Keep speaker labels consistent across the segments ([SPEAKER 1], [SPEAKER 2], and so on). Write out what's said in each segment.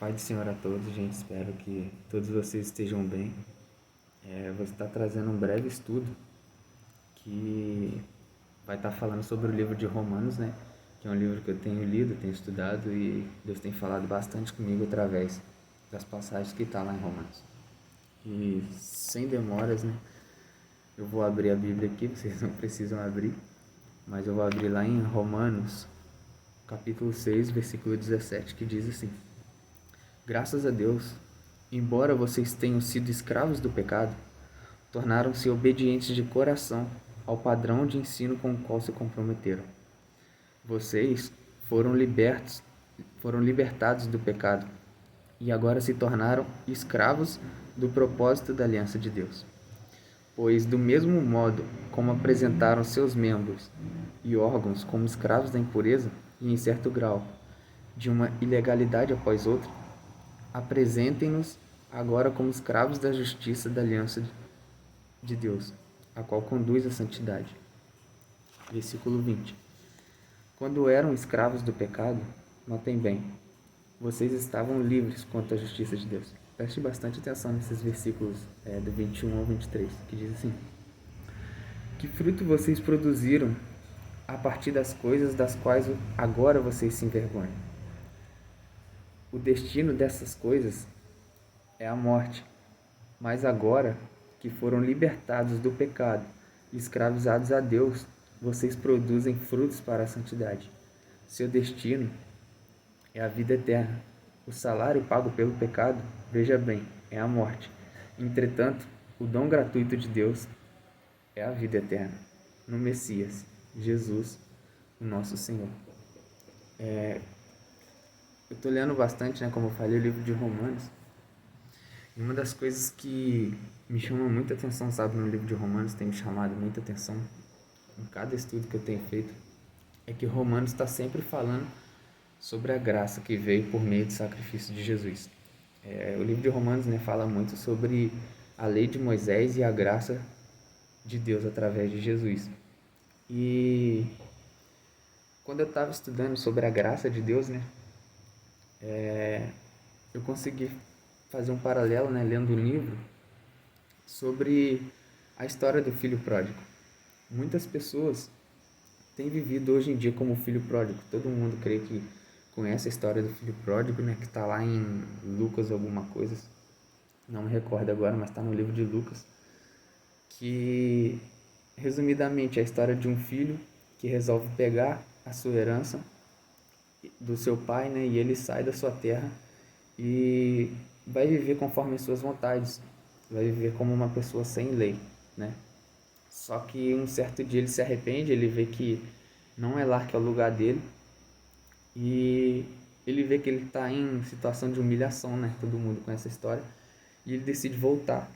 [SPEAKER 1] Pai do Senhor a todos, gente. Espero que todos vocês estejam bem. Vou estar trazendo um breve estudo que vai estar falando sobre o livro de Romanos, né? Que é um livro que eu tenho lido, tenho estudado e Deus tem falado bastante comigo através das passagens que está lá em Romanos. E sem demoras, né? Eu vou abrir a Bíblia aqui, vocês não precisam abrir, mas eu vou abrir lá em Romanos, capítulo 6, versículo 17, que diz assim: Graças a Deus, embora vocês tenham sido escravos do pecado, tornaram-se obedientes de coração ao padrão de ensino com o qual se comprometeram. Vocês foram libertados do pecado e agora se tornaram escravos do propósito da aliança de Deus. Pois, do mesmo modo como apresentaram seus membros e órgãos como escravos da impureza e, em certo grau, de uma ilegalidade após outra, apresentem-nos agora como escravos da justiça da aliança de Deus, a qual conduz à santidade. Versículo 20. Quando eram escravos do pecado, notem bem, vocês estavam livres quanto à justiça de Deus. Preste bastante atenção nesses versículos do 21 ao 23, que diz assim: Que fruto vocês produziram a partir das coisas das quais agora vocês se envergonham? O destino dessas coisas é a morte, mas agora que foram libertados do pecado e escravizados a Deus, vocês produzem frutos para a santidade. Seu destino é a vida eterna. O salário pago pelo pecado, veja bem, é a morte. Entretanto, o dom gratuito de Deus é a vida eterna, no Messias, Jesus, o nosso Senhor. Eu estou lendo bastante, como eu falei, o livro de Romanos. E uma das coisas que me chama muita atenção, no livro de Romanos, tem me chamado muita atenção em cada estudo que eu tenho feito, é que Romanos está sempre falando sobre a graça que veio por meio do sacrifício de Jesus. O livro de Romanos fala muito sobre a lei de Moisés e a graça de Deus através de Jesus. E quando eu estava estudando sobre a graça de Deus, eu consegui fazer um paralelo, lendo um livro sobre a história do filho pródigo. Muitas pessoas têm vivido hoje em dia como filho pródigo. Todo mundo creio que conhece a história do filho pródigo, que está lá em Lucas alguma coisa. Não me recordo agora, mas está no livro de Lucas. Que, resumidamente, é a história de um filho que resolve pegar a sua herança do seu pai, e ele sai da sua terra e vai viver conforme as suas vontades. Vai viver como uma pessoa sem lei, Só que um certo dia ele se arrepende, ele vê que não é lá que é o lugar dele e ele vê que ele está em situação de humilhação, Todo mundo conhece essa história. E ele decide voltar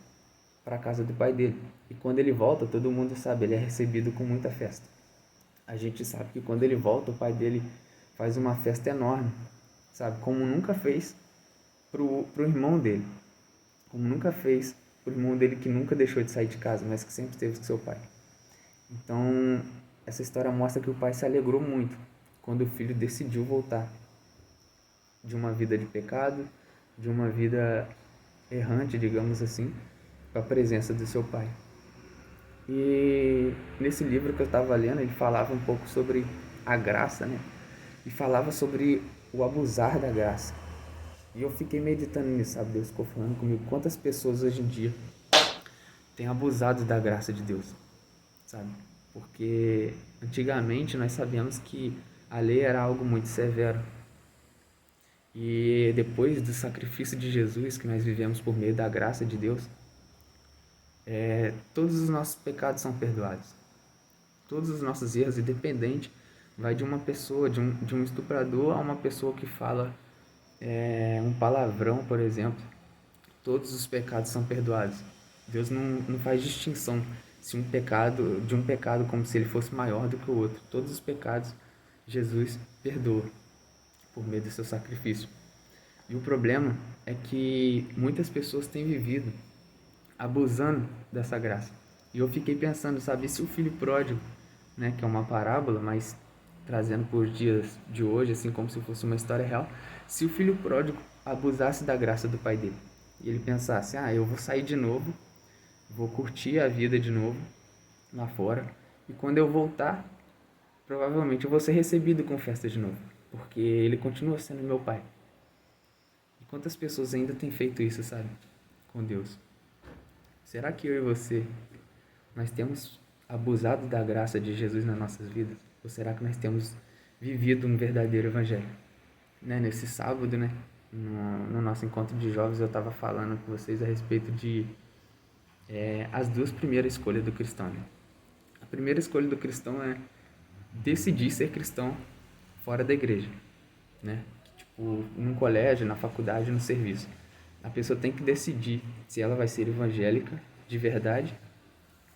[SPEAKER 1] para a casa do pai dele. E quando ele volta, todo mundo sabe, ele é recebido com muita festa. A gente sabe que quando ele volta, o pai dele faz uma festa enorme, como nunca fez pro irmão dele. Como nunca fez pro irmão dele que nunca deixou de sair de casa, mas que sempre esteve com seu pai. Então, essa história mostra que o pai se alegrou muito quando o filho decidiu voltar de uma vida de pecado, de uma vida errante, digamos assim, para a presença do seu pai. E nesse livro que eu estava lendo, ele falava um pouco sobre a graça, E falava sobre o abusar da graça. E eu fiquei meditando nisso, Deus ficou falando comigo. Quantas pessoas hoje em dia têm abusado da graça de Deus, Porque antigamente nós sabemos que a lei era algo muito severo. E depois do sacrifício de Jesus, que nós vivemos por meio da graça de Deus, todos os nossos pecados são perdoados. Todos os nossos erros, independente, vai de uma pessoa, de um estuprador a uma pessoa que fala um palavrão, por exemplo. Todos os pecados são perdoados. Deus não faz distinção de um pecado como se ele fosse maior do que o outro. Todos os pecados Jesus perdoa por meio do seu sacrifício. E o problema é que muitas pessoas têm vivido abusando dessa graça. E eu fiquei pensando, se o filho pródigo, que é uma parábola, mas trazendo por dias de hoje, assim como se fosse uma história real, Se o filho pródigo abusasse da graça do pai dele e ele pensasse, eu vou sair de novo, vou curtir a vida de novo lá fora, e quando eu voltar, provavelmente eu vou ser recebido com festa de novo, porque ele continua sendo meu pai. E quantas pessoas ainda têm feito isso, sabe? Com Deus. Será que eu e você, nós temos abusado da graça de Jesus nas nossas vidas? Ou será que nós temos vivido um verdadeiro evangelho? Nesse sábado, no nosso encontro de jovens, eu estava falando com vocês a respeito de as duas primeiras escolhas do cristão. A primeira escolha do cristão é decidir ser cristão fora da igreja. Tipo, num colégio, na faculdade, no serviço. A pessoa tem que decidir se ela vai ser evangélica de verdade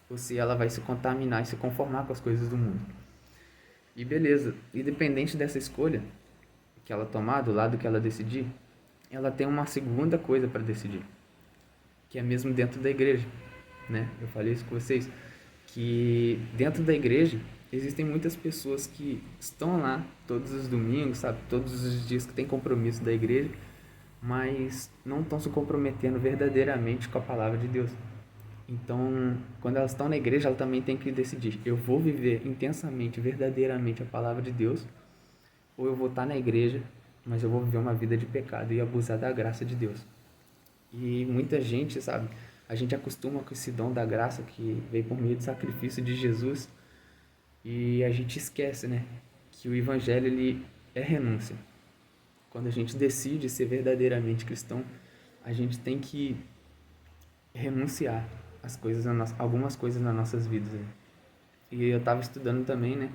[SPEAKER 1] ou se ela vai se contaminar e se conformar com as coisas do mundo. E beleza, independente dessa escolha que ela tomar, do lado que ela decidir, ela tem uma segunda coisa para decidir, que é mesmo dentro da igreja. Eu falei isso com vocês, que dentro da igreja existem muitas pessoas que estão lá todos os domingos, sabe, todos os dias que tem compromisso da igreja, mas não estão se comprometendo verdadeiramente com a palavra de Deus. Então, quando elas estão na igreja, elas também têm que decidir: eu vou viver intensamente, verdadeiramente a palavra de Deus, ou eu vou estar na igreja, mas eu vou viver uma vida de pecado e abusar da graça de Deus. E muita gente, sabe, a gente acostuma com esse dom da graça que veio por meio do sacrifício de Jesus, e a gente esquece, que o evangelho ele é renúncia. Quando a gente decide ser verdadeiramente cristão, a gente tem que renunciar algumas coisas nas nossas vidas. E eu estava estudando também,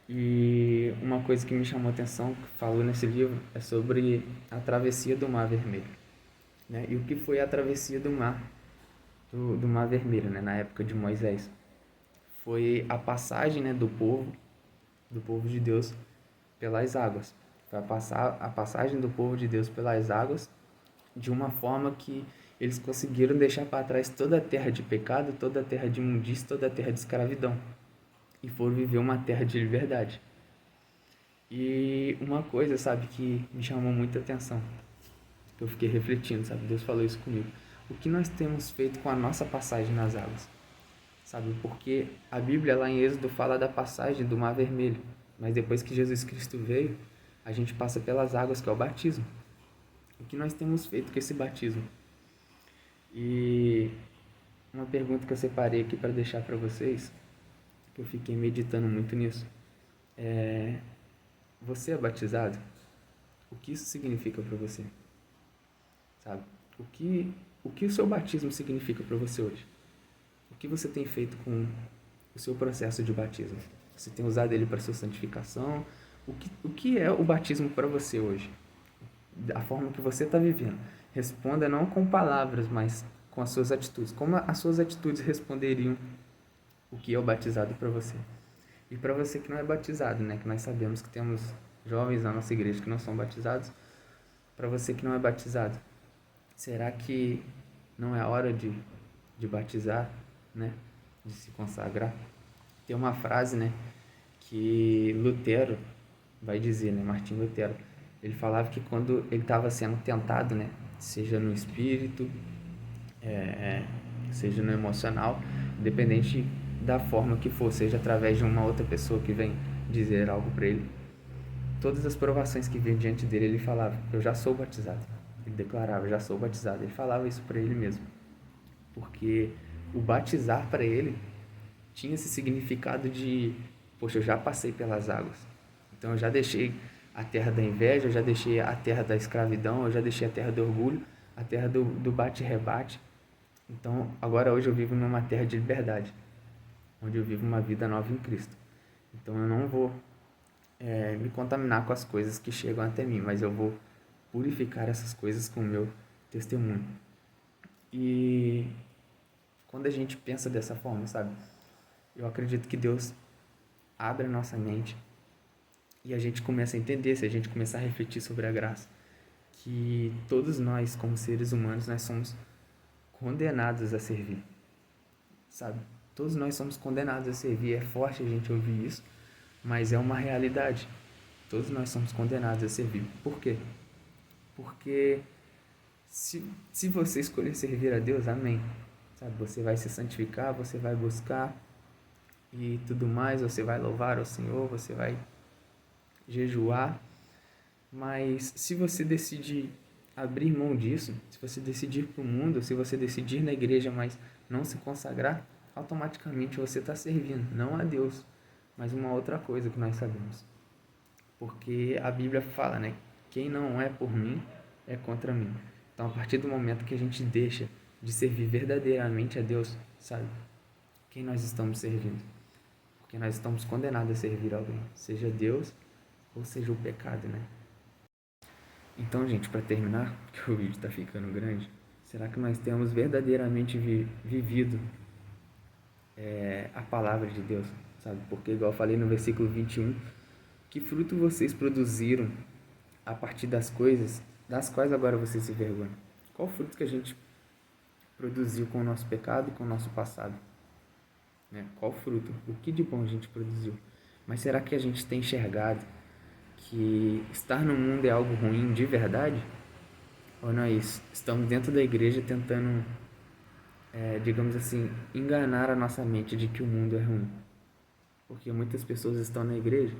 [SPEAKER 1] e uma coisa que me chamou a atenção, que falou nesse livro, é sobre a travessia do Mar Vermelho. E o que foi a travessia do Mar Vermelho, na época de Moisés? Foi a passagem, do povo de Deus pelas águas. Foi a passagem do povo de Deus pelas águas de uma forma que eles conseguiram deixar para trás toda a terra de pecado, toda a terra de imundícia, toda a terra de escravidão, e foram viver uma terra de liberdade. E uma coisa, sabe, que me chamou muita atenção, que eu fiquei refletindo, sabe, Deus falou isso comigo: o que nós temos feito com a nossa passagem nas águas? Sabe, porque a Bíblia lá em Êxodo fala da passagem do Mar Vermelho, mas depois que Jesus Cristo veio, a gente passa pelas águas, que é o batismo. O que nós temos feito com esse batismo? E uma pergunta que eu separei aqui para deixar para vocês, que eu fiquei meditando muito nisso, você é batizado? O que isso significa para você? Sabe? O que o seu batismo significa para você hoje? O que você tem feito com o seu processo de batismo? Você tem usado ele para sua santificação? O que é o batismo para você hoje? A forma que você está vivendo. Responda não com palavras, mas com as suas atitudes. Como as suas atitudes responderiam o que é o batizado para você? E para você que não é batizado, que nós sabemos que temos jovens na nossa igreja que não são batizados. Para você que não é batizado, será que não é a hora de batizar, de se consagrar? Tem uma frase, que Lutero vai dizer, Martim Lutero. Ele falava que quando ele estava sendo tentado, seja no espírito, seja no emocional, independente da forma que for, seja através de uma outra pessoa que vem dizer algo para ele, todas as provações que vinham diante dele, ele falava: eu já sou batizado. Ele declarava: já sou batizado. Ele falava isso para ele mesmo, porque o batizar para ele tinha esse significado de: poxa, eu já passei pelas águas, então eu já deixei a terra da inveja, eu já deixei a terra da escravidão, eu já deixei a terra do orgulho, a terra do bate-rebate. Então agora hoje eu vivo numa terra de liberdade, onde eu vivo uma vida nova em Cristo. Então eu não vou me contaminar com as coisas que chegam até mim, mas eu vou purificar essas coisas com o meu testemunho. E quando a gente pensa dessa forma, sabe, eu acredito que Deus abre a nossa mente e a gente começa a entender, se a gente começar a refletir sobre a graça, que todos nós, como seres humanos, nós somos condenados a servir, sabe? Todos nós somos condenados a servir. É forte a gente ouvir isso, mas é uma realidade. Todos nós somos condenados a servir. Por quê? Porque se você escolher servir a Deus, amém. Sabe, você vai se santificar, você vai buscar e tudo mais, você vai louvar ao Senhor, você vai jejuar. Mas se você decidir abrir mão disso, se você decidir ir para o mundo, se você decidir ir na igreja, mas não se consagrar, automaticamente você está servindo, não a Deus, mas uma outra coisa que nós sabemos. Porque a Bíblia fala, né? Quem não é por mim é contra mim. Então, a partir do momento que a gente deixa de servir verdadeiramente a Deus, sabe? Quem nós estamos servindo? Porque nós estamos condenados a servir alguém, seja Deus ou seja o pecado, né? Então, gente, para terminar, porque o vídeo está ficando grande, será que nós temos verdadeiramente vivido a palavra de Deus, sabe? Porque, igual eu falei no versículo 21, que fruto vocês produziram a partir das coisas das quais agora vocês se envergonham? Qual fruto que a gente produziu com o nosso pecado e com o nosso passado? Né? Qual fruto? O que de bom a gente produziu? Mas será que a gente tem enxergado que estar no mundo é algo ruim de verdade? Ou nós estamos dentro da igreja tentando, digamos assim, enganar a nossa mente de que o mundo é ruim? Porque muitas pessoas estão na igreja,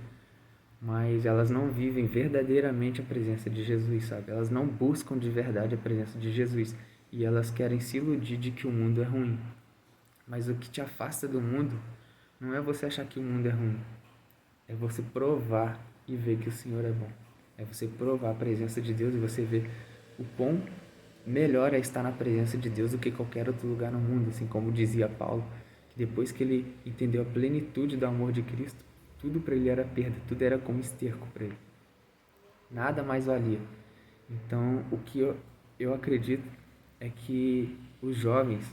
[SPEAKER 1] mas elas não vivem verdadeiramente a presença de Jesus, sabe? Elas não buscam de verdade a presença de Jesus e elas querem se iludir de que o mundo é ruim. Mas o que te afasta do mundo não é você achar que o mundo é ruim, é você provar e ver que o Senhor é bom. É você provar a presença de Deus e você ver o quão melhor é estar na presença de Deus do que qualquer outro lugar no mundo. Assim como dizia Paulo, que depois que ele entendeu a plenitude do amor de Cristo, tudo para ele era perda, tudo era como esterco para ele. Nada mais valia. Então, o que eu acredito é que os jovens,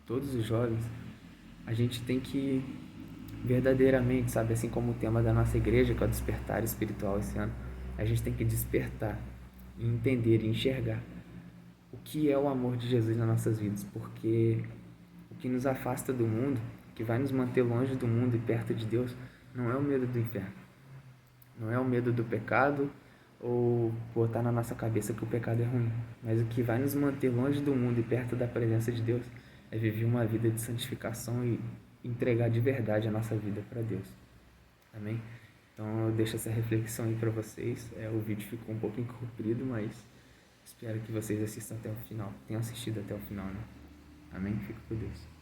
[SPEAKER 1] todos os jovens, a gente tem que verdadeiramente, sabe, assim como o tema da nossa igreja, que é o despertar espiritual esse ano, a gente tem que despertar e entender e enxergar o que é o amor de Jesus nas nossas vidas, porque o que nos afasta do mundo, que vai nos manter longe do mundo e perto de Deus, não é o medo do inferno, não é o medo do pecado ou botar na nossa cabeça que o pecado é ruim, mas o que vai nos manter longe do mundo e perto da presença de Deus é viver uma vida de santificação e entregar de verdade a nossa vida para Deus. Amém? Então eu deixo essa reflexão aí para vocês. O vídeo ficou um pouquinho comprido, mas espero que vocês assistam até o final. Tenham assistido até o final, né? Amém? Fico com Deus.